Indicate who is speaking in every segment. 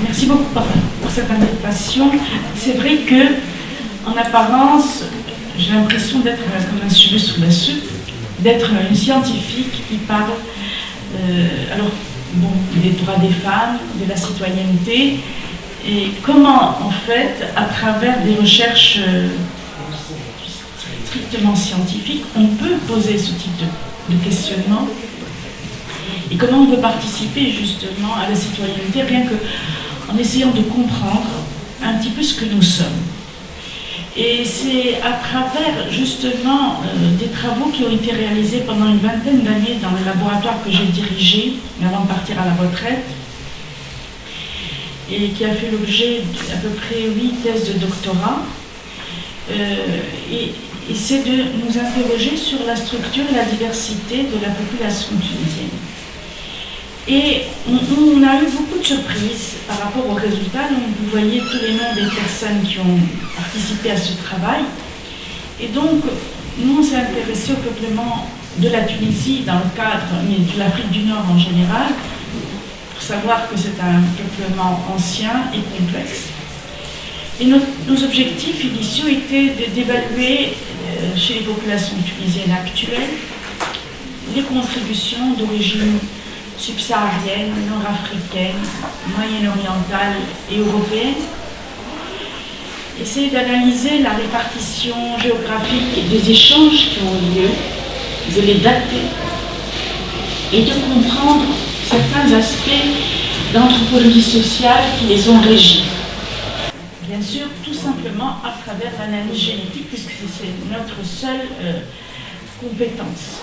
Speaker 1: Merci beaucoup pour cette invitation. C'est vrai que, en apparence, j'ai l'impression d'être comme un cheveu sous la soupe, d'être une scientifique qui parle des droits des femmes, de la citoyenneté, et comment, en fait, à travers des recherches strictement scientifiques, on peut poser ce type de questionnement, et comment on peut participer justement à la citoyenneté, rien qu'en essayant de comprendre un petit peu ce que nous sommes. Et c'est à travers justement des travaux qui ont été réalisés pendant une vingtaine d'années dans le laboratoire que j'ai dirigé avant de partir à la retraite, et qui a fait l'objet d'à peu près 8 thèses de doctorat. Et c'est de nous interroger sur la structure et la diversité de la population tunisienne. Et on a eu beaucoup de surprises par rapport aux résultats. Donc vous voyez tous les noms des personnes qui ont participé à ce travail. Et donc, nous on s'est intéressé au peuplement de la Tunisie dans le cadre, mais de l'Afrique du Nord en général, pour savoir que c'est un peuplement ancien et complexe. Et nos objectifs initiaux étaient d'évaluer chez les populations tunisiennes actuelles les contributions d'origine subsaharienne, nord-africaine, moyen-orientale et européenne. Essayer d'analyser la répartition géographique des échanges qui ont eu lieu, de les dater et de comprendre certains aspects d'anthropologie sociale qui les ont régis. Bien sûr, tout simplement à travers l'analyse génétique, puisque c'est notre seule compétence.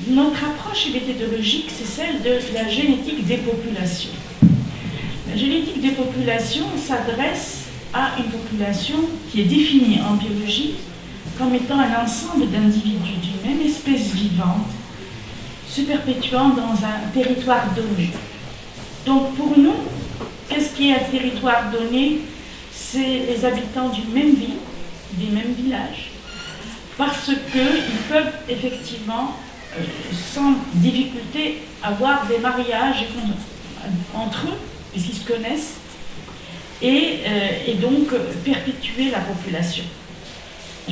Speaker 1: Notre approche méthodologique, c'est celle de la génétique des populations. La génétique des populations s'adresse à une population qui est définie en biologie comme étant un ensemble d'individus d'une même espèce vivante, se perpétuant dans un territoire donné. Donc pour nous, qu'est-ce qui est un territoire donné? C'est les habitants d'une même ville, des mêmes villages, parce qu'ils peuvent effectivement sans difficulté avoir des mariages entre eux, puisqu'ils se connaissent, et donc perpétuer la population.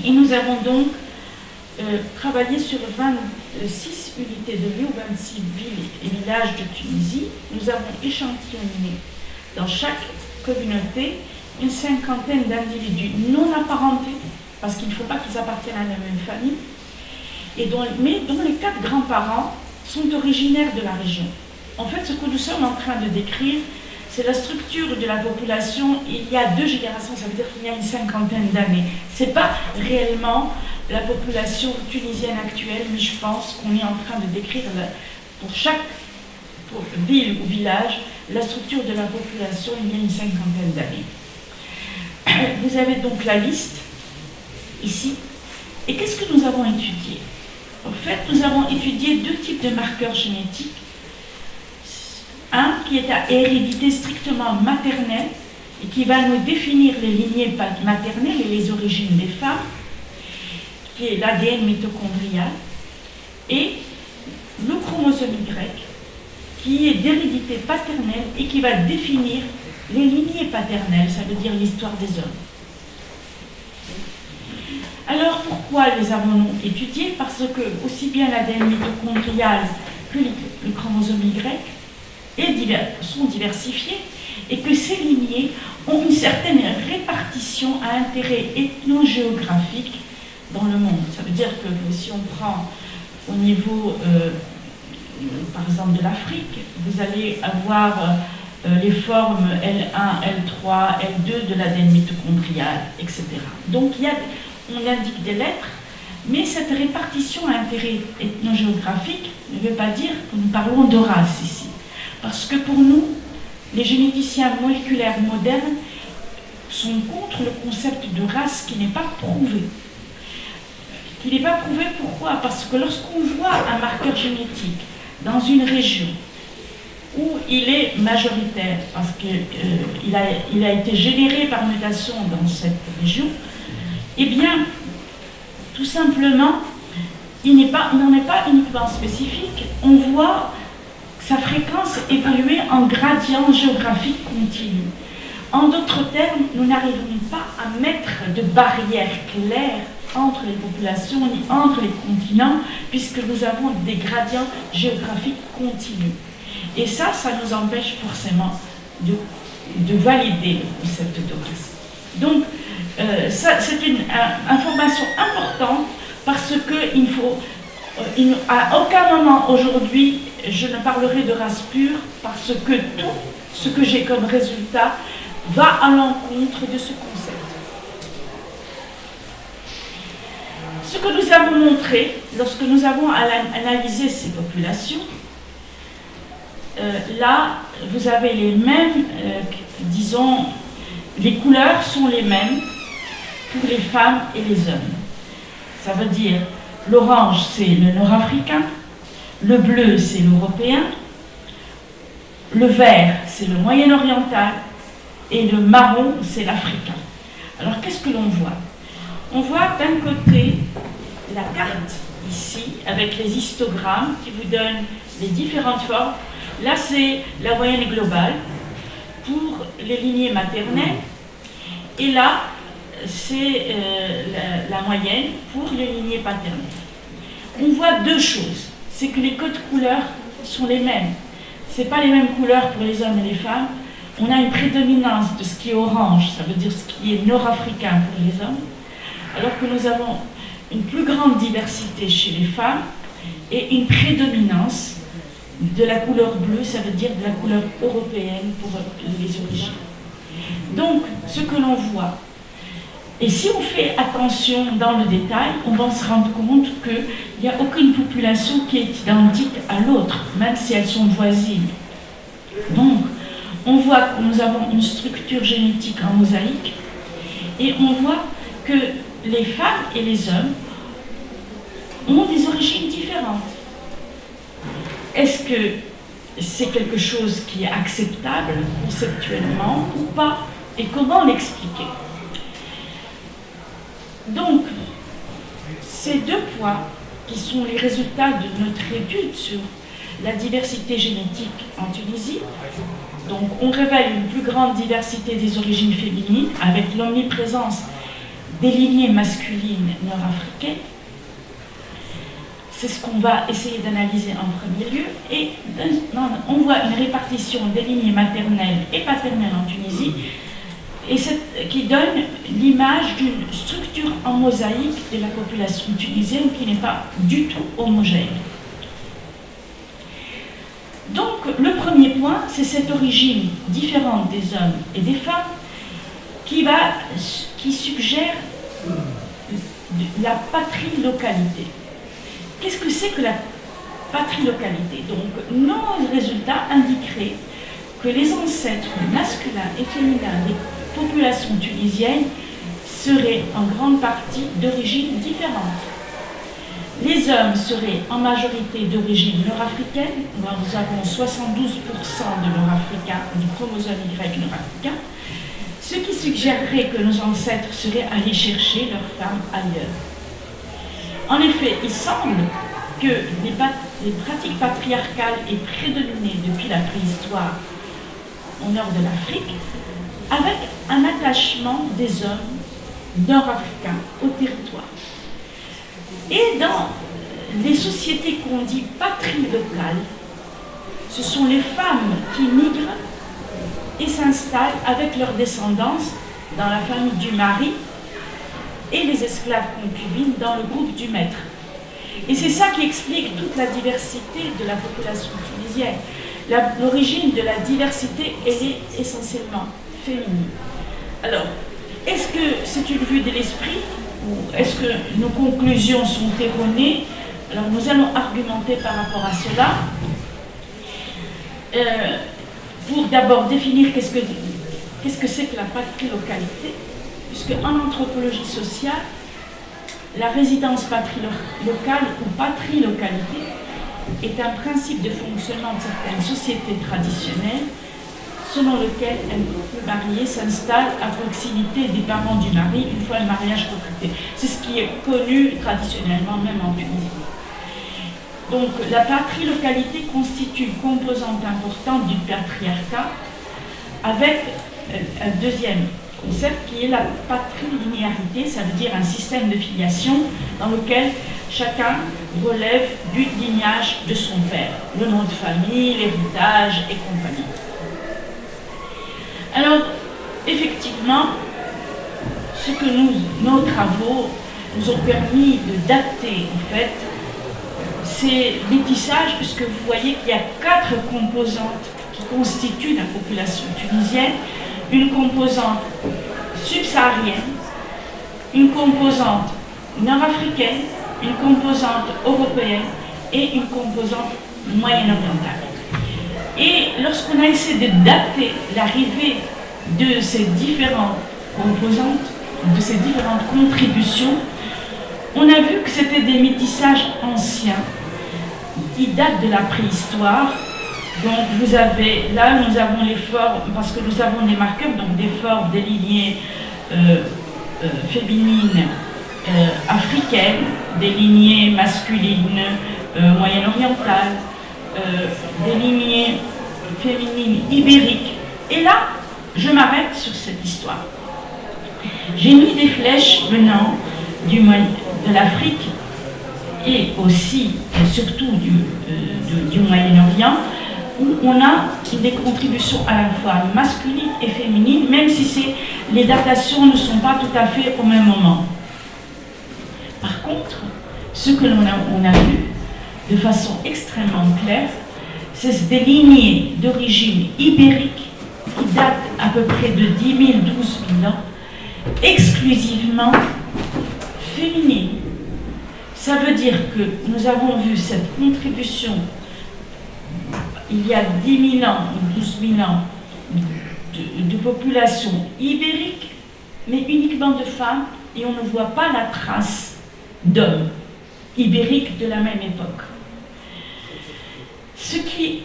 Speaker 1: Et nous avons donc travaillé sur 26 unités de vie, ou 26 villes et villages de Tunisie. Nous avons échantillonné dans chaque communauté une cinquantaine d'individus non apparentés, parce qu'il ne faut pas qu'ils appartiennent à la même famille, mais dont les 4 grands-parents sont originaires de la région. En fait, ce que nous sommes en train de décrire, c'est la structure de la population il y a 2 générations, ça veut dire qu'il y a une cinquantaine d'années. Ce n'est pas réellement la population tunisienne actuelle, mais je pense qu'on est en train de décrire pour chaque ville ou village la structure de la population il y a une cinquantaine d'années. Vous avez donc la liste ici. Et qu'est-ce que nous avons étudié? En fait, nous avons étudié 2 types de marqueurs génétiques. Un qui est à hérédité strictement maternelle et qui va nous définir les lignées maternelles et les origines des femmes, qui est l'ADN mitochondrial, et le chromosome Y, qui est d'hérédité paternelle et qui va définir les lignées paternelles, ça veut dire l'histoire des hommes. Alors pourquoi les avons-nous étudiés? Parce que aussi bien l'ADN mitochondrial que le chromosome Y sont diversifiés et que ces lignées ont une certaine répartition à intérêt ethnogéographique dans le monde. Ça veut dire que si on prend au niveau, par exemple, de l'Afrique, vous allez avoir les formes L1, L3, L2 de l'ADN mitochondrial, etc. Donc on indique des lettres, mais cette répartition à intérêt ethnogéographique ne veut pas dire que nous parlons de race ici. Parce que pour nous, les généticiens moléculaires modernes sont contre le concept de race qui n'est pas prouvé. Qui n'est pas prouvé, pourquoi? Parce que lorsqu'on voit un marqueur génétique dans une région où il est majoritaire, parce qu'il a été généré par mutation dans cette région, eh bien, tout simplement, il n'en est pas uniquement spécifique. On voit sa fréquence évoluait en gradient géographique continu. En d'autres termes, nous n'arrivons pas à mettre de barrières claires entre les populations ni entre les continents, puisque nous avons des gradients géographiques continus. Et ça nous empêche forcément de valider le concept de race. Donc, c'est une information importante parce qu'il faut, à aucun moment aujourd'hui, je ne parlerai de race pure parce que tout ce que j'ai comme résultat va à l'encontre de ce concept. Ce que nous avons montré lorsque nous avons analysé ces populations, là, vous avez les mêmes, disons, les couleurs sont les mêmes pour les femmes et les hommes. Ça veut dire, l'orange, c'est le nord-africain, le bleu, c'est l'européen, le vert, c'est le moyen-oriental, et le marron, c'est l'africain. Alors, qu'est-ce que l'on voit? On voit d'un côté la carte, ici, avec les histogrammes qui vous donnent les différentes formes. Là, c'est la moyenne globale pour les lignées maternelles. Et là, c'est la moyenne pour les lignées paternelles. On voit deux choses. C'est que les codes couleurs sont les mêmes. Ce n'est pas les mêmes couleurs pour les hommes et les femmes. On a une prédominance de ce qui est orange, ça veut dire ce qui est nord-africain pour les hommes, alors que nous avons une plus grande diversité chez les femmes et une prédominance de la couleur bleue, ça veut dire de la couleur européenne pour les origines. Donc, ce que l'on voit, et si on fait attention dans le détail, on va se rendre compte qu'il n'y a aucune population qui est identique à l'autre, même si elles sont voisines. Donc, on voit que nous avons une structure génétique en mosaïque et on voit que les femmes et les hommes ont des origines différentes. Est-ce que c'est quelque chose qui est acceptable conceptuellement ou pas? Et comment l'expliquer? Donc, ces deux points qui sont les résultats de notre étude sur la diversité génétique en Tunisie. Donc, on révèle une plus grande diversité des origines féminines avec l'omniprésence des lignées masculines nord-africaines. C'est ce qu'on va essayer d'analyser en premier lieu. Et on voit une répartition des lignées maternelles et paternelles en Tunisie et qui donne l'image d'une structure en mosaïque de la population tunisienne qui n'est pas du tout homogène. Donc, le premier point, c'est cette origine différente des hommes et des femmes qui suggère la patrie-localité. Qu'est-ce que c'est que la patrie-localité? Donc, nos résultats indiqueraient que les ancêtres masculins et féminins des populations tunisiennes seraient en grande partie d'origine différente. Les hommes seraient en majorité d'origine nord-africaine. Nous avons 72% de nord-africains, du chromosome Y nord-africain, ce qui suggérerait que nos ancêtres seraient allés chercher leurs femmes ailleurs. En effet, il semble que les pratiques patriarcales aient prédominé depuis la préhistoire au nord de l'Afrique, avec un attachement des hommes nord-africains au territoire. Et dans les sociétés qu'on dit patrie locale, ce sont les femmes qui migrent et s'installent avec leur descendance dans la famille du mari et les esclaves concubines dans le groupe du maître. Et c'est ça qui explique toute la diversité de la population tunisienne. L'origine de la diversité, elle est essentiellement féminine. Alors, est-ce que c'est une vue de l'esprit ou est-ce que nos conclusions sont erronées? Alors, nous allons argumenter par rapport à cela. Pour d'abord définir qu'est-ce que c'est que la patrie-localité, puisque en anthropologie sociale, la résidence patrie-locale ou patrie-localité est un principe de fonctionnement de certaines sociétés traditionnelles selon lequel un couple marié s'installe à proximité des parents du mari une fois le mariage conclu. C'est ce qui est connu traditionnellement, même en Tunisie. Donc la patrie-localité constitue une composante importante du patriarcat, avec un deuxième concept qui est la patrilinéarité, ça veut dire un système de filiation dans lequel chacun relève du lignage de son père, le nom de famille, l'héritage et compagnie. Alors, effectivement, ce que nos travaux nous ont permis de dater, en fait, ces métissages, puisque vous voyez qu'il y a 4 composantes qui constituent la population tunisienne, une composante subsaharienne, une composante nord-africaine, une composante européenne et une composante moyen-orientale. Et lorsqu'on a essayé de dater l'arrivée de ces différentes composantes, de ces différentes contributions, on a vu que c'était des métissages anciens qui datent de la préhistoire. Donc vous avez, là nous avons les formes, parce que nous avons des marqueurs, donc des formes, des lignées féminines africaines, des lignées masculines moyen-orientales, des lignées féminines ibériques. Et là, je m'arrête sur cette histoire. J'ai mis des flèches venant de l'Afrique et aussi, et surtout du Moyen-Orient, où on a des contributions à la fois masculines et féminines, même si les datations ne sont pas tout à fait au même moment. Par contre, ce que l'on a vu de façon extrêmement claire, c'est des lignées d'origine ibérique qui datent à peu près de 10 000, 12 000 ans, exclusivement féminines. Ça veut dire que nous avons vu cette contribution il y a 10 000 ans, 12 000 ans, de population ibérique, mais uniquement de femmes, et on ne voit pas la trace d'hommes ibériques de la même époque. Ce qui,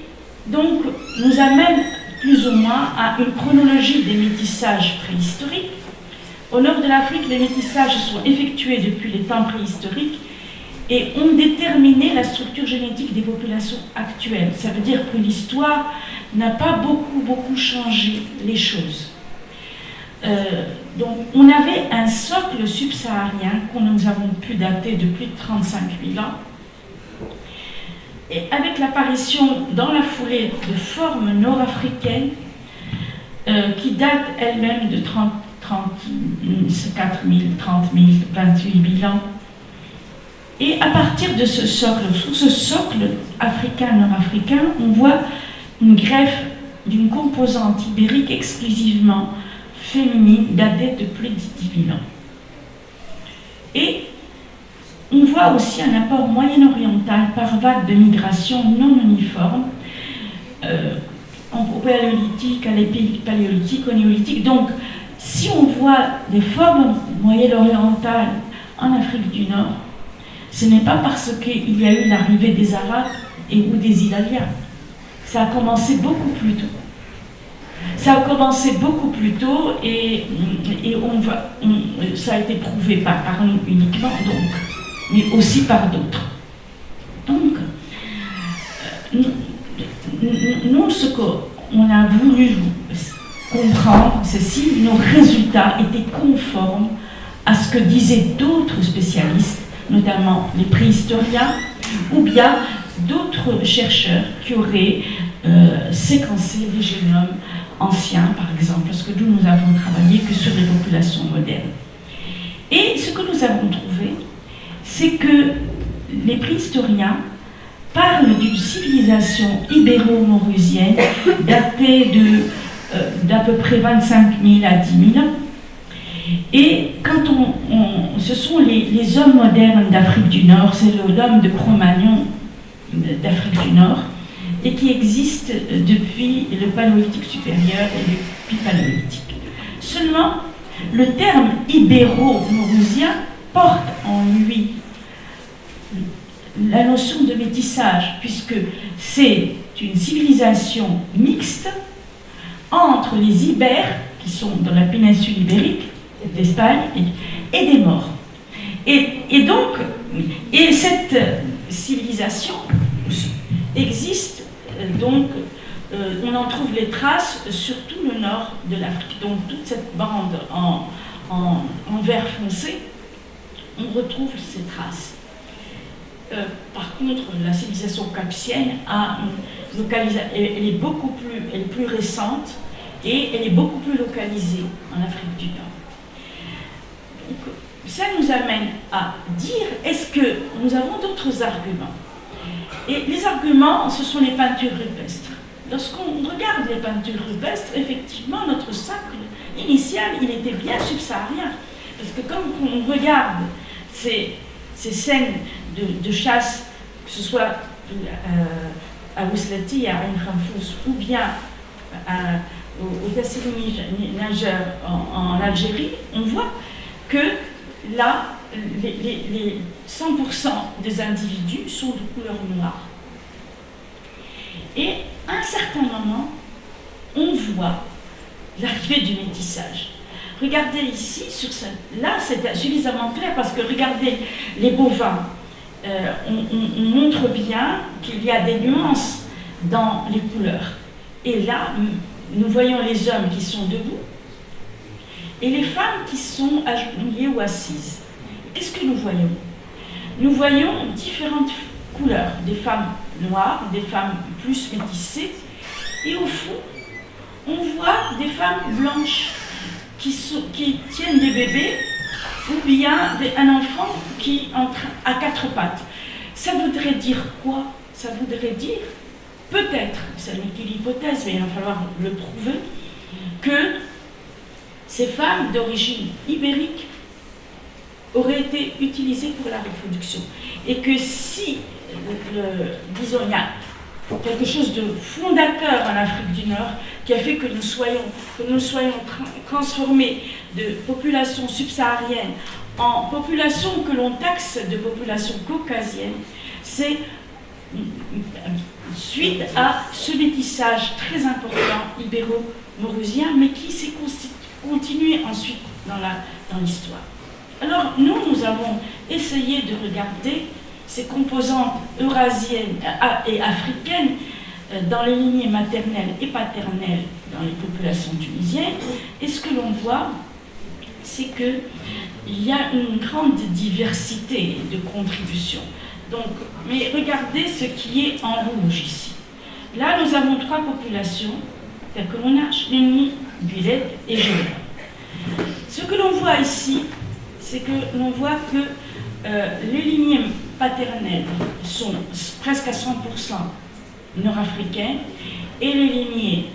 Speaker 1: donc, nous amène plus ou moins à une chronologie des métissages préhistoriques. Au nord de l'Afrique, les métissages sont effectués depuis les temps préhistoriques et ont déterminé la structure génétique des populations actuelles. Ça veut dire que l'histoire n'a pas beaucoup changé les choses. Donc on avait un socle subsaharien que nous avons pu dater de plus de 35 000 ans. Et avec l'apparition dans la foulée de formes nord-africaines qui datent elles-mêmes de 34 000, 30 000, 28 000 ans. Et à partir de ce socle, sous ce socle africain-nord-africain, on voit une greffe d'une composante ibérique exclusivement féminine datée de plus de 10 000 ans. Et on voit aussi un apport moyen-oriental par vague de migration non uniforme au paléolithique, à l'épipaléolithique, au néolithique. Donc, si on voit des formes moyen-orientales en Afrique du Nord, ce n'est pas parce qu'il y a eu l'arrivée des Arabes ou des Ilaliens. Ça a commencé beaucoup plus tôt. Ça a commencé beaucoup plus tôt et ça a été prouvé pas par nous uniquement, donc, mais aussi par d'autres. Donc, nous, ce qu'on a voulu comprendre, c'est si nos résultats étaient conformes à ce que disaient d'autres spécialistes, notamment les préhistoriens, ou bien d'autres chercheurs qui auraient séquencé les génomes anciens, par exemple, parce que nous avons travaillé que sur les populations modernes. Et ce que nous avons trouvé, c'est que les préhistoriens parlent d'une civilisation ibéro-maurusienne datée d'à peu près 25 000 à 10 000 ans. Et quand ce sont les hommes modernes d'Afrique du Nord, c'est l'homme de Cro-Magnon d'Afrique du Nord, et qui existe depuis le paléolithique supérieur et le paléolithique. Seulement, le terme ibéro-maurusien porte en lui la notion de métissage, puisque c'est une civilisation mixte entre les Ibères, qui sont dans la péninsule ibérique, d'Espagne, et des Maures. Et cette civilisation existe, donc on en trouve les traces sur tout le nord de l'Afrique. Donc toute cette bande en vert foncé, on retrouve ces traces. Par contre, la civilisation capsienne elle est plus récente et elle est beaucoup plus localisée en Afrique du Nord. Donc, ça nous amène à dire, est-ce que nous avons d'autres arguments? Et les arguments, ce sont les peintures rupestres. Lorsqu'on regarde les peintures rupestres, effectivement, notre socle initial, il était bien subsaharien. Parce que comme on regarde ces scènes de chasse, que ce soit à Ouslati, à Ain Khamfous, ou bien au Tassili Niger en Algérie, on voit que là, les 100% des individus sont de couleur noire. Et à un certain moment, on voit l'arrivée du métissage. Regardez ici, là c'est suffisamment clair parce que regardez les bovins, on montre bien qu'il y a des nuances dans les couleurs. Et là, nous voyons les hommes qui sont debout et les femmes qui sont agenouillées ou assises. Qu'est-ce que nous voyons? Nous voyons différentes couleurs, des femmes noires, des femmes plus métissées, et au fond, on voit des femmes blanches qui tiennent des bébés, ou bien un enfant qui entre à quatre pattes. Ça voudrait dire quoi? Ça voudrait dire, peut-être, ça n'est qu'une hypothèse, mais il va falloir le prouver, que ces femmes d'origine ibérique auraient été utilisées pour la reproduction. Et que si, disons, il y a quelque chose de fondateur en Afrique du Nord qui a fait que nous soyons transformés de populations subsahariennes en populations que l'on taxe de populations caucasiennes, c'est suite à ce métissage très important ibéro-maurusien, mais qui s'est continué ensuite dans l'histoire. Alors nous avons essayé de regarder ces composantes eurasiennes et africaines dans les lignées maternelles et paternelles dans les populations tunisiennes. Et ce que l'on voit, c'est qu'il y a une grande diversité de contributions. Donc, mais regardez ce qui est en rouge ici. Là, nous avons trois populations, telles que l'on a Chenni, Bulet et Jolba. Ce que l'on voit ici, c'est que l'on voit que les lignées paternelles sont presque à 100% nord-africaines et les lignées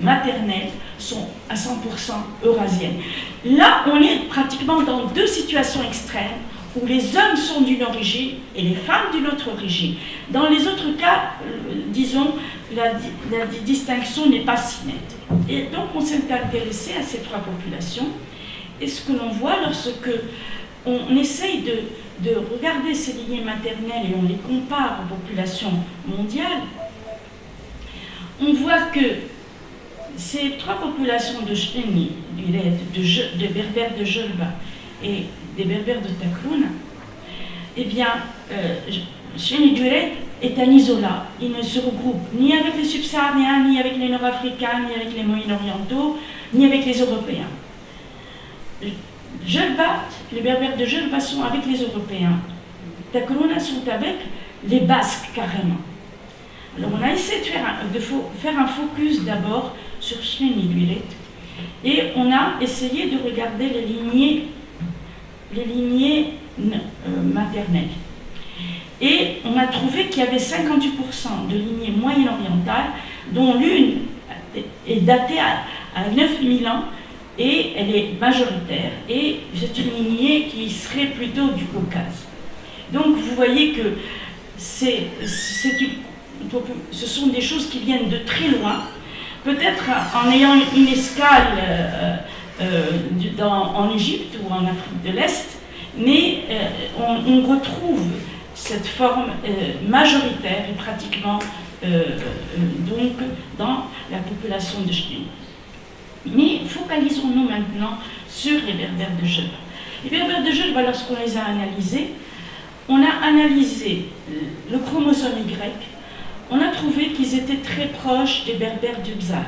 Speaker 1: maternelles sont à 100% eurasiennes. Là, on est pratiquement dans deux situations extrêmes où les hommes sont d'une origine et les femmes d'une autre origine. Dans les autres cas, disons, la distinction n'est pas si nette. Et donc, on s'est intéressé à ces trois populations. Et ce que l'on voit lorsque on essaye de regarder ces lignées maternelles et on les compare aux populations mondiales, on voit que ces trois populations de Chenni, de Berbères de Jolba et des Berbères de Takrouna, eh bien, Chenni Duret est un isolat. Il ne se regroupe ni avec les subsahariens, ni avec les nord-africains, ni avec les moyen-orientaux, ni avec les Européens. Jolba, les Berbères de Jolba sont avec les Européens. Takrouna sont avec les Basques carrément. Alors on a essayé de faire un focus d'abord sur Chenni Duret et on a essayé de regarder les lignées maternelles. Et on a trouvé qu'il y avait 58% de lignées moyen-orientales, dont l'une est datée à 9000 ans, et elle est majoritaire, et c'est une lignée qui serait plutôt du Caucase. Donc vous voyez que ce sont des choses qui viennent de très loin, peut-être en ayant une escale en Égypte ou en Afrique de l'Est, mais on retrouve cette forme majoritaire et pratiquement donc dans la population de Chenni. Mais focalisons-nous maintenant sur les Berbères de Jolba. Les berbères de Julba, lorsqu'on les a analysés, on a analysé le chromosome Y, on a trouvé qu'ils étaient très proches des berbères du Mzab.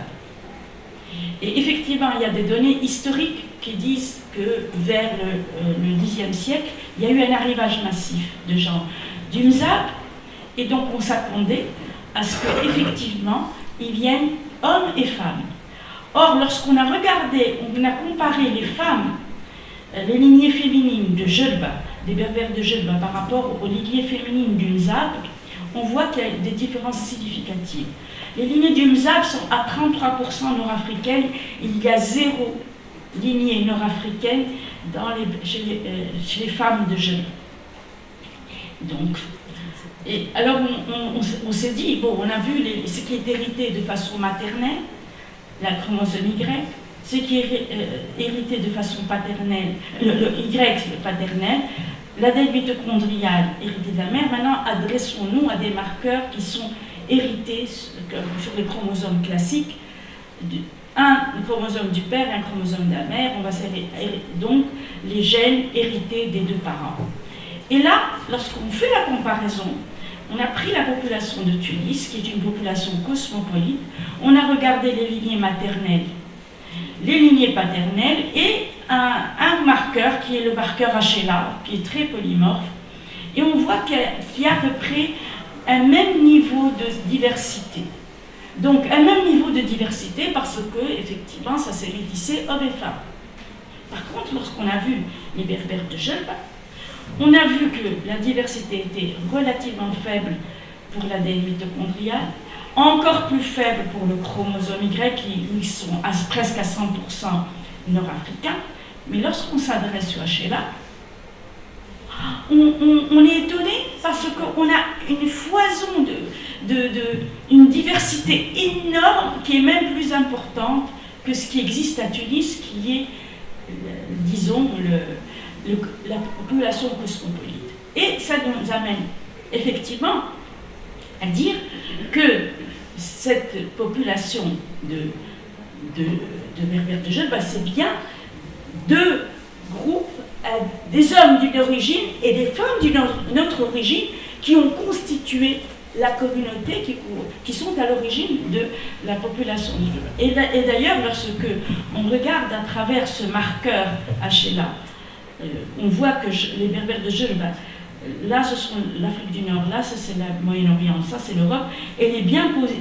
Speaker 1: Et effectivement, il y a des données historiques qui disent que vers le Xe siècle, il y a eu un arrivage massif de gens du Mzab, et donc on s'attendait à ce qu'effectivement, ils viennent hommes et femmes. Or, lorsqu'on a regardé, on a comparé les femmes, les lignées féminines de Julba, des berbères de Julba, par rapport aux lignées féminines du Mzab, on voit qu'il y a des différences significatives. Les lignées du Mzab sont à 33% nord-africaines, il y a 0 lignée nord-africaine chez les femmes de Julba. Donc, et alors on s'est dit, bon, on a vu ce qui est hérité de façon maternelle, la chromosome Y, ce qui est hérité de façon paternelle, le Y c'est le paternel, l'ADN mitochondrial hérité de la mère. Maintenant, adressons-nous à des marqueurs qui sont hérités sur les chromosomes classiques, un chromosome du père et un chromosome de la mère. On va donc les gènes hérités des deux parents. Et là, lorsqu'on fait la comparaison, on a pris la population de Tunis, qui est une population cosmopolite, on a regardé les lignées maternelles, les lignées paternelles et un marqueur qui est le marqueur HLA, qui est très polymorphe, et on voit qu'il y a à peu près un même niveau de diversité. Donc un même niveau de diversité parce que, effectivement, ça s'est métissé hommes et femmes. Par contre, lorsqu'on a vu les berbères de Julba, on a vu que la diversité était relativement faible pour l'ADN mitochondrial, encore plus faible pour le chromosome Y, qui sont presque à 100% nord-africains. Mais lorsqu'on s'adresse au HLA, on est étonné parce qu'on a une foison, une diversité énorme qui est même plus importante que ce qui existe à Tunis, qui est, disons, la population cosmopolite. Et ça nous amène effectivement à dire que cette population de berbères de Julba, c'est bien deux groupes, des hommes d'une origine et des femmes d'une autre origine qui ont constitué la communauté, qui sont à l'origine de la population de Julba. Et d'ailleurs, lorsque on regarde à travers ce marqueur HLA, on voit que les berbères de Julba, là ce sont l'Afrique du Nord, là ça c'est le Moyen-Orient, ça c'est l'Europe,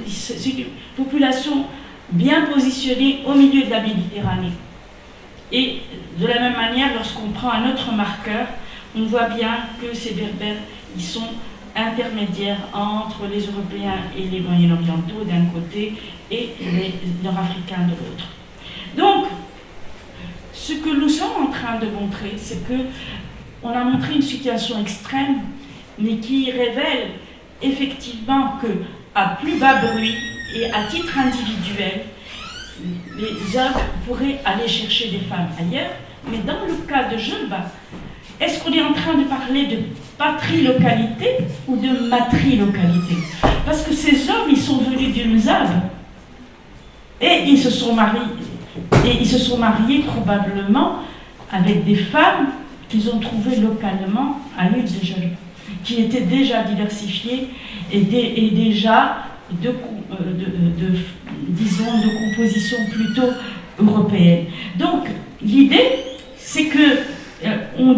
Speaker 1: c'est une population bien positionnée au milieu de la Méditerranée. Et de la même manière, lorsqu'on prend un autre marqueur, on voit bien que ces berbères, ils sont intermédiaires entre les Européens et les Moyen-Orientaux d'un côté et les Nord-Africains de l'autre. Donc, ce que nous sommes en train de montrer, c'est que on a montré une situation extrême, mais qui révèle effectivement que, à plus bas bruit et à titre individuel, les hommes pourraient aller chercher des femmes ailleurs. Mais dans le cas de Julba, est-ce qu'on est en train de parler de patrilocalité ou de matrilocalité? Parce que ces hommes, ils sont venus du Mzab et ils se sont mariés. Et ils se sont mariés probablement avec des femmes qu'ils ont trouvées localement à l'île de Julba, qui étaient déjà diversifiées et déjà disons, de composition plutôt européenne. Donc, l'idée, c'est que on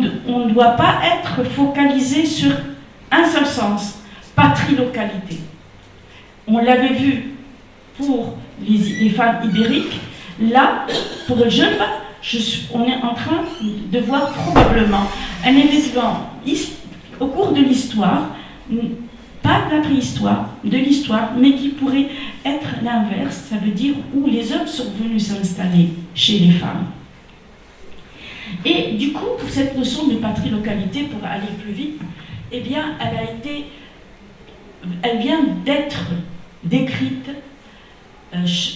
Speaker 1: ne doit pas être focalisé sur un seul sens, patrilocalité. On l'avait vu pour les femmes ibériques. Là, pour le Julba, on est en train de voir probablement un événement au cours de l'histoire, pas de la préhistoire, de l'histoire, mais qui pourrait être l'inverse, ça veut dire où les hommes sont venus s'installer chez les femmes. Et du coup, pour cette notion de patrilocalité, pour aller plus vite, eh bien, elle vient d'être décrite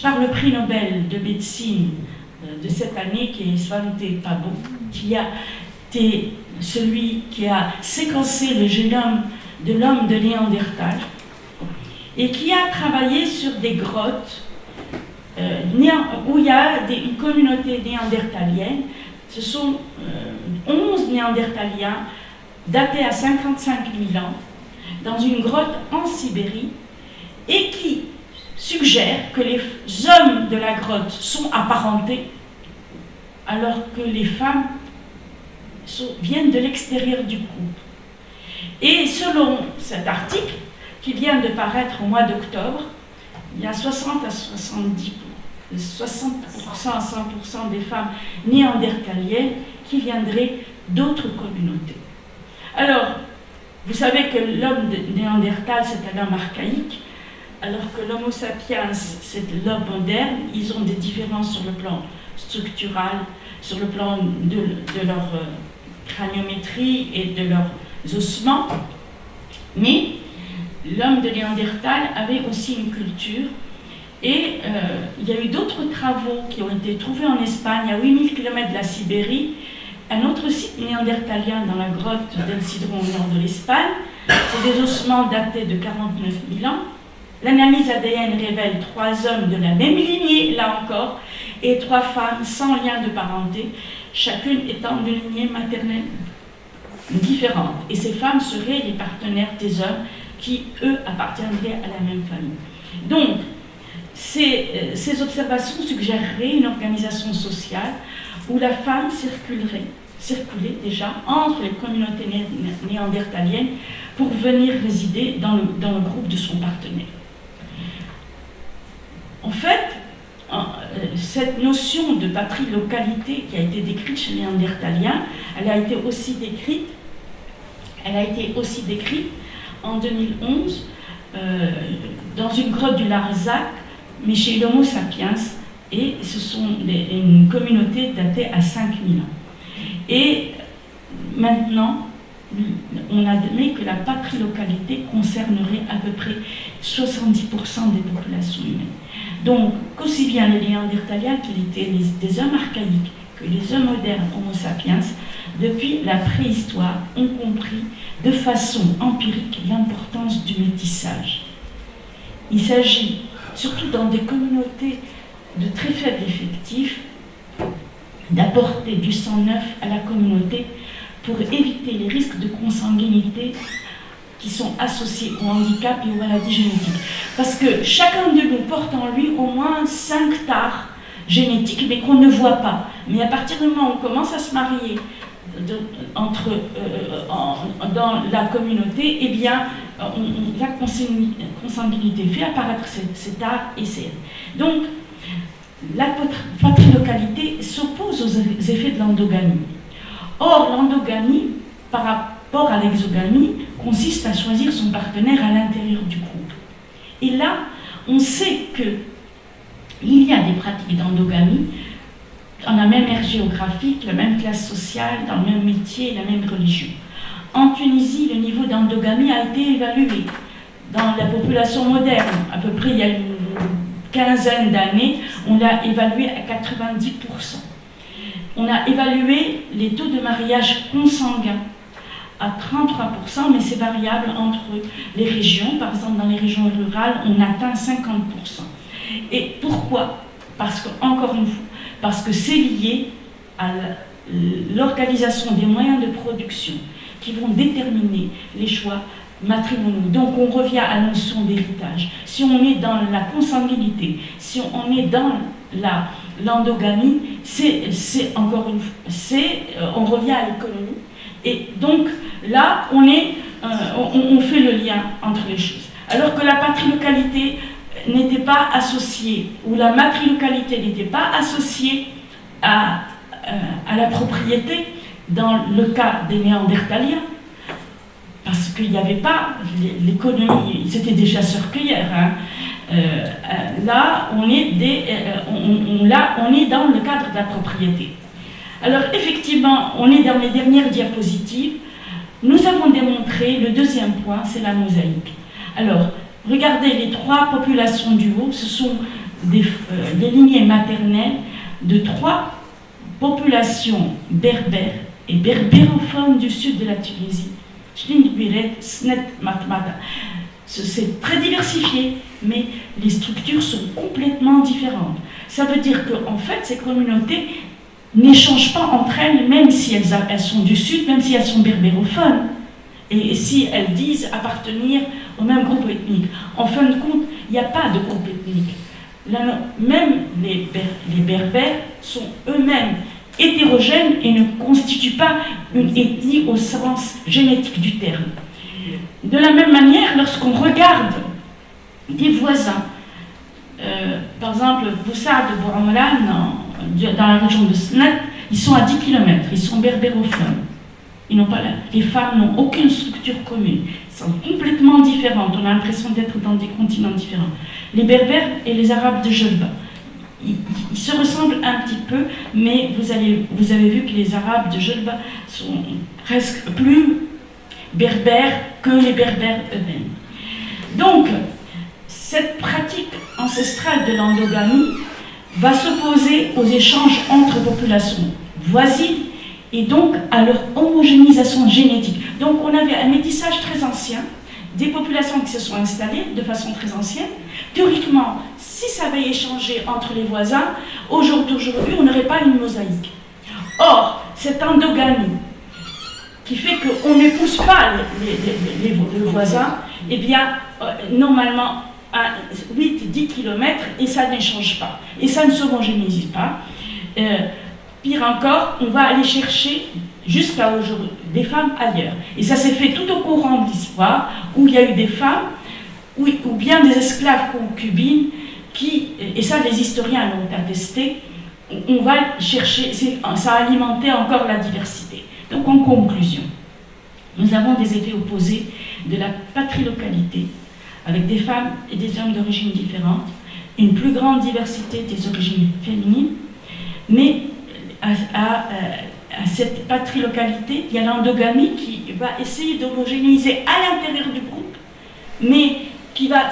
Speaker 1: par le prix Nobel de médecine de cette année, qui est Svante Pääbo, qui a été celui qui a séquencé le génome de l'homme de Néandertal et qui a travaillé sur des grottes où il y a une communauté néandertalienne. ce sont 11 néandertaliens datés à 55 000 ans dans une grotte en Sibérie et qui suggèrent que les hommes de la grotte sont apparentés alors que les femmes viennent de l'extérieur du groupe. Et selon cet article, qui vient de paraître au mois d'octobre, il y a 60 à 70%, 60% à 100% des femmes néandertaliennes qui viendraient d'autres communautés. Alors, vous savez que l'homme néandertal, c'est un homme archaïque, alors que l'homo sapiens, c'est l'homme moderne. Ils ont des différences sur le plan structural, sur le plan de leur craniométrie et de leurs ossements. Mais l'homme de Néandertal avait aussi une culture. Et il y a eu d'autres travaux qui ont été trouvés en Espagne, à 8000 km de la Sibérie, un autre site néandertalien dans la grotte d'El Cidrón au nord de l'Espagne. C'est des ossements datés de 49 000 ans. L'analyse ADN révèle 3 hommes de la même lignée, là encore, et 3 femmes sans lien de parenté, chacune étant de lignée maternelle différente. Et ces femmes seraient les partenaires des hommes qui, eux, appartiendraient à la même famille. Donc, ces observations suggéreraient une organisation sociale où la femme circulait déjà entre les communautés néandertaliennes pour venir résider dans le groupe de son partenaire. En fait, cette notion de patrie-localité qui a été décrite chez les Néandertaliens, elle a été aussi décrite en 2011 dans une grotte du Larzac, mais chez l'Homo sapiens, et ce sont une communauté datée à 5000 ans. Et maintenant, on admet que la patrie-localité concernerait à peu près 70% des populations humaines. Donc, qu'aussi bien les Néandertaliens, qui étaient des hommes archaïques, que les hommes modernes Homo sapiens, depuis la préhistoire, ont compris de façon empirique l'importance du métissage. Il s'agit, surtout dans des communautés de très faible effectif, d'apporter du sang neuf à la communauté pour éviter les risques de consanguinité qui sont associés au handicap et aux maladies génétiques. Parce que chacun de nous porte en lui au moins 5 tares génétiques, mais qu'on ne voit pas. Mais à partir du moment où on commence à se marier dans la communauté, eh bien, la consanguinité fait apparaître ces tares et ces... Donc, la patrilocalité s'oppose aux effets de l'endogamie. Or, l'endogamie, par rapport à l'exogamie, consiste à choisir son partenaire à l'intérieur du groupe. Et là, on sait qu'il y a des pratiques d'endogamie dans la même ère géographique, la même classe sociale, dans le même métier, la même religion. En Tunisie, le niveau d'endogamie a été évalué. Dans la population moderne, à peu près il y a une quinzaine d'années, on l'a évalué à 90%. On a évalué les taux de mariage consanguin à 33%, mais c'est variable entre les régions. Par exemple, dans les régions rurales, on atteint 50%. Et pourquoi? Parce que, encore une fois, parce que c'est lié à l'organisation des moyens de production qui vont déterminer les choix matrimoniaux. Donc on revient à la notion d'héritage. Si on est dans la consanguinité, si on est dans l'endogamie, on revient à l'économie. Et donc là, on fait le lien entre les choses. Alors que la patrilocalité n'était pas associée, ou la matrilocalité n'était pas associée à la propriété, dans le cas des Néandertaliens, parce qu'il n'y avait pas l'économie, c'était des chasseurs-cueilleurs. Là, on est dans le cadre de la propriété. Alors, effectivement, on est dans les dernières diapositives. Nous avons démontré, le deuxième point, c'est la mosaïque. Alors, regardez les 3 populations du haut, ce sont des lignées maternelles de 3 populations berbères et berbérophones du sud de la Tunisie. C'est très diversifié, mais les structures sont complètement différentes. Ça veut dire qu'en fait, ces communautés n'échangent pas entre elles, même si elles sont du Sud, même si elles sont berbérophones, et si elles disent appartenir au même groupe ethnique. En fin de compte, il n'y a pas de groupe ethnique. Là, même les Berbères sont eux-mêmes hétérogènes et ne constituent pas une ethnie au sens génétique du terme. De la même manière, lorsqu'on regarde des voisins, par exemple, Boussard de Bouramalan, dans la région de Snat, ils sont à 10 km, ils sont berbérophones. Les femmes n'ont aucune structure commune, elles sont complètement différentes, on a l'impression d'être dans des continents différents. Les Berbères et les Arabes de Jelba, ils se ressemblent un petit peu, mais vous avez vu que les Arabes de Jelba sont presque plus berbères que les Berbères eux-mêmes. Donc, cette pratique ancestrale de l'endogamie va s'opposer aux échanges entre populations voisines et donc à leur homogénéisation génétique. Donc on avait un métissage très ancien, des populations qui se sont installées de façon très ancienne. Théoriquement, si ça avait échangé entre les voisins, aujourd'hui, on n'aurait pas une mosaïque. Or, cette endogamie qui fait qu'on n'épouse pas les voisins, eh bien, normalement, à 8-10 km, et ça n'échange pas. Et ça ne s'homogénéise pas. Pire encore, on va aller chercher jusqu'à aujourd'hui des femmes ailleurs. Et ça s'est fait tout au courant de l'histoire, où il y a eu des femmes, ou bien des esclaves concubines, qui, et ça les historiens l'ont attesté, on va chercher, ça a alimenté encore la diversité. Donc en conclusion, nous avons des effets opposés de la patrilocalité, avec des femmes et des hommes d'origine différentes, une plus grande diversité des origines féminines, mais à cette patrilocalité, il y a l'endogamie qui va essayer d'homogénéiser à l'intérieur du groupe, mais qui va,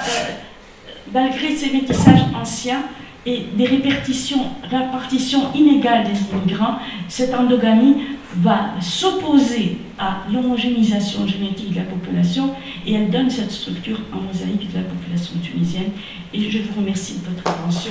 Speaker 1: malgré ces métissages anciens et des répartitions inégales des immigrants, cette endogamie va s'opposer à l'homogénéisation génétique de la population et elle donne cette structure en mosaïque de la population tunisienne. Et je vous remercie de votre attention.